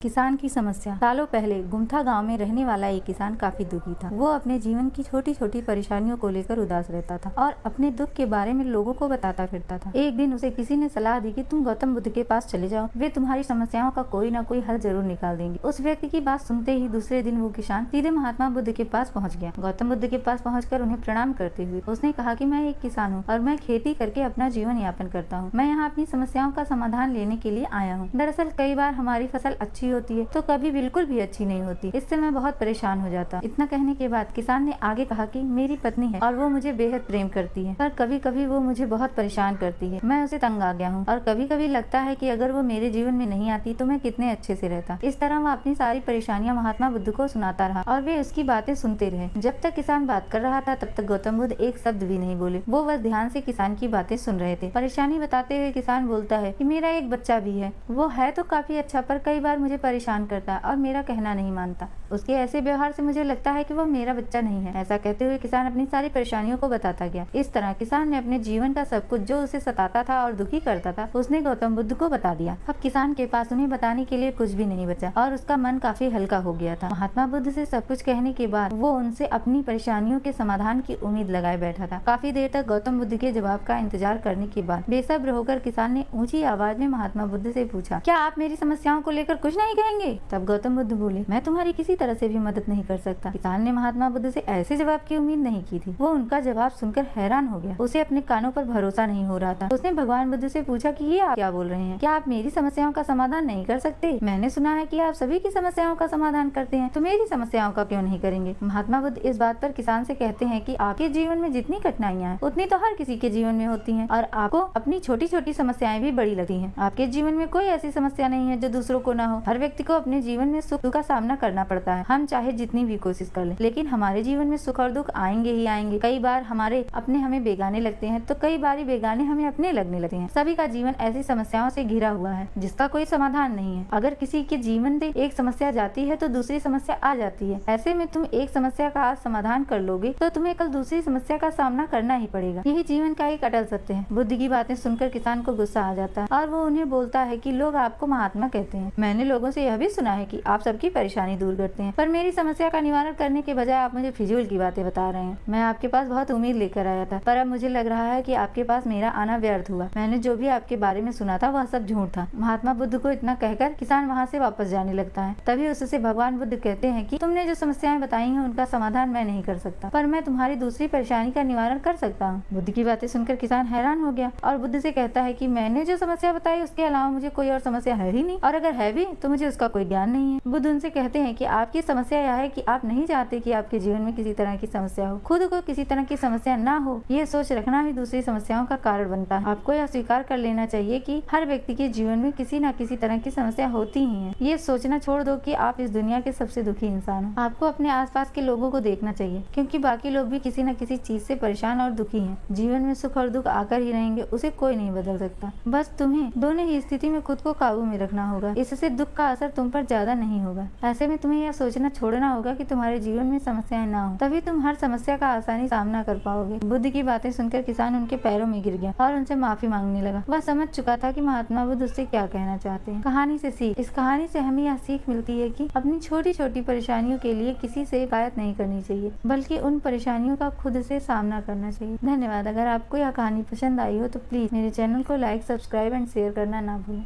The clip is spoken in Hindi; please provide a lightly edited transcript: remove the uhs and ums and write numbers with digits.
किसान की समस्या। सालों पहले गुमथा गांव में रहने वाला एक किसान काफी दुखी था। वो अपने जीवन की छोटी छोटी परेशानियों को लेकर उदास रहता था और अपने दुख के बारे में लोगों को बताता फिरता था। एक दिन उसे किसी ने सलाह दी कि तुम गौतम बुद्ध के पास चले जाओ, वे तुम्हारी समस्याओं का कोई न कोई हल जरूर निकाल देंगे। उस व्यक्ति की बात सुनते ही दूसरे दिन वो किसान सीधे महात्मा बुद्ध के पास पहुँच गया। गौतम बुद्ध के पास पहुँचकर उन्हें प्रणाम करते हुए उसने कहा कि मैं एक किसान हूँ और मैं खेती करके अपना जीवन यापन करता हूँ। मैं यहाँ अपनी समस्याओं का समाधान लेने के लिए आया हूँ। दरअसल कई बार हमारी फसल अच्छी होती है तो कभी बिल्कुल भी अच्छी नहीं होती। इससे मैं बहुत परेशान हो जाता। इतना कहने के बाद किसान ने आगे कहा कि मेरी पत्नी है और वो मुझे बेहद प्रेम करती है, पर कभी कभी वो मुझे बहुत परेशान करती है। मैं उसे तंग आ गया हूँ और कभी कभी लगता है कि अगर वो मेरे जीवन में नहीं आती तो मैं कितने अच्छे से रहता। इस तरह वह अपनी सारी परेशानियां महात्मा बुद्ध को सुनाता रहा और वे उसकी बातें सुनते रहे। जब तक किसान बात कर रहा था तब तक गौतम बुद्ध एक शब्द भी नहीं बोले। वो बस ध्यान से किसान की बातें सुन रहे थे। परेशानी बताते हुए किसान बोलता है कि मेरा एक बच्चा भी है, वो है तो काफी अच्छा पर कई बार मुझे परेशान करता है और मेरा कहना नहीं मानता। उसके ऐसे व्यवहार से मुझे लगता है कि वो मेरा बच्चा नहीं है। ऐसा कहते हुए किसान अपनी सारी परेशानियों को बताता गया। इस तरह किसान ने अपने जीवन का सब कुछ जो उसे सताता था और दुखी करता था उसने गौतम बुद्ध को बता दिया। अब किसान के पास उन्हें बताने के लिए कुछ भी नहीं बचा और उसका मन काफी हल्का हो गया था। महात्मा बुद्ध से सब कुछ कहने के बाद वो उनसे अपनी परेशानियों के समाधान की उम्मीद लगाए बैठा था। काफी देर तक गौतम बुद्ध के जवाब का इंतजार करने के बाद बेसब्र होकर किसान ने ऊंची आवाज में महात्मा बुद्ध से पूछा, क्या आप मेरी समस्याओं को लेकर कुछ नहीं कहेंगे? तब गौतम बुद्ध बोले, मैं तुम्हारी किसी तरह से भी मदद नहीं कर सकता। किसान ने महात्मा बुद्ध से ऐसे जवाब की उम्मीद नहीं की थी। वो उनका जवाब सुनकर हैरान हो गया। उसे अपने कानों पर भरोसा नहीं हो रहा था। उसने भगवान बुद्ध से पूछा कि ये आप क्या बोल रहे हैं? क्या आप मेरी समस्याओं का समाधान नहीं कर सकते? मैंने सुना है कि आप सभी की समस्याओं का समाधान करते हैं, तो मेरी समस्याओं का क्यों नहीं करेंगे? महात्मा बुद्ध इस बात पर किसान से कहते हैं कि आपके जीवन में जितनी कठिनाइयां हैं उतनी तो हर किसी के जीवन में होती हैं और आपको अपनी छोटी छोटी समस्याएं भी बड़ी लगती हैं। आपके जीवन में कोई ऐसी समस्या नहीं है जो दूसरों को ना हो। हर व्यक्ति को अपने जीवन में सुख दुख का सामना करना पड़ता है। हम चाहे जितनी भी कोशिश कर लें, लेकिन हमारे जीवन में सुख और दुख आएंगे ही आएंगे। कई बार हमारे अपने हमें बेगाने लगते हैं तो कई बार बेगाने हमें अपने लगने लगते हैं। सभी का जीवन ऐसी समस्याओं से घिरा हुआ है जिसका कोई समाधान नहीं है। अगर किसी के जीवन से एक समस्या जाती है तो दूसरी समस्या आ जाती है। ऐसे में तुम एक समस्या का आज समाधान कर लोगे तो तुम्हें कल दूसरी समस्या का सामना करना ही पड़ेगा। यही जीवन का एक अटल सत्य है। बुद्ध की बातें सुनकर किसान को गुस्सा आ जाता है और वो उन्हें बोलता है कि लोग आपको महात्मा कहते हैं। मैंने लोगों से यह भी सुना है कि आप सबकी परेशानी दूर करते हैं, पर मेरी समस्या का निवारण करने के बजाय आप मुझे फिजूल की बातें बता रहे हैं। मैं आपके पास बहुत उम्मीद लेकर आया था, पर अब मुझे लग रहा है कि आपके पास मेरा आना व्यर्थ हुआ। मैंने जो भी आपके बारे में सुना था वह सब झूठ था। महात्मा बुद्ध को इतना कहकर किसान वहाँ से वापस जाने लगता है। तभी उससे भगवान बुद्ध कहते हैं कि तुमने जो समस्याएं बताई हैं उनका समाधान मैं नहीं कर सकता, पर मैं तुम्हारी दूसरी परेशानी का निवारण कर सकता हूँ। बुद्ध की बातें सुनकर किसान हैरान हो गया और बुद्ध से कहता है कि मैंने जो समस्या बताई उसके अलावा मुझे कोई और समस्या है ही नहीं, और अगर है भी तो मुझे उसका कोई ज्ञान नहीं है। बुद्ध उनसे कहते हैं कि आपकी समस्या यह है कि आप नहीं चाहते कि आपके जीवन में किसी तरह की समस्या हो। खुद को किसी तरह की समस्या ना हो, ये सोच रखना भी दूसरी समस्याओं का कारण बनता है। आपको यह स्वीकार कर लेना चाहिए कि हर व्यक्ति के जीवन में किसी न किसी तरह की समस्या होती ही है। ये सोचना छोड़ दो कि आप इस दुनिया के सबसे दुखी इंसान हो। आपको अपने आसपास के लोगों को देखना चाहिए, क्योंकि बाकी लोग भी किसी न किसी चीज से परेशान और दुखी हैं। जीवन में सुख और दुख आकर ही रहेंगे, उसे कोई नहीं बदल सकता। बस तुम्हें दोनों ही स्थिति में खुद को काबू में रखना होगा। इससे दुख का असर तुम पर ज्यादा नहीं होगा। ऐसे में तुम्हें यह सोचना छोड़ना होगा कि तुम्हारे जीवन में समस्याएं ना हो, तभी तुम हर समस्या का आसानी सामना कर पाओगे। बुद्ध की बातें सुनकर किसान उनके पैरों में गिर गया और उनसे माफी मांगने लगा। वह समझ चुका था कि महात्मा बुद्ध उससे क्या कहना चाहते हैं। कहानी से सीख। इस कहानी से हमें यह सीख मिलती है कि अपनी छोटी छोटी परेशानियों के लिए किसी से शिकायत नहीं करनी चाहिए, बल्कि उन परेशानियों का खुद से सामना करना चाहिए। धन्यवाद। अगर आपको यह कहानी पसंद आई हो तो प्लीज मेरे चैनल को लाइक, सब्सक्राइब एंड शेयर करना ना भूलें।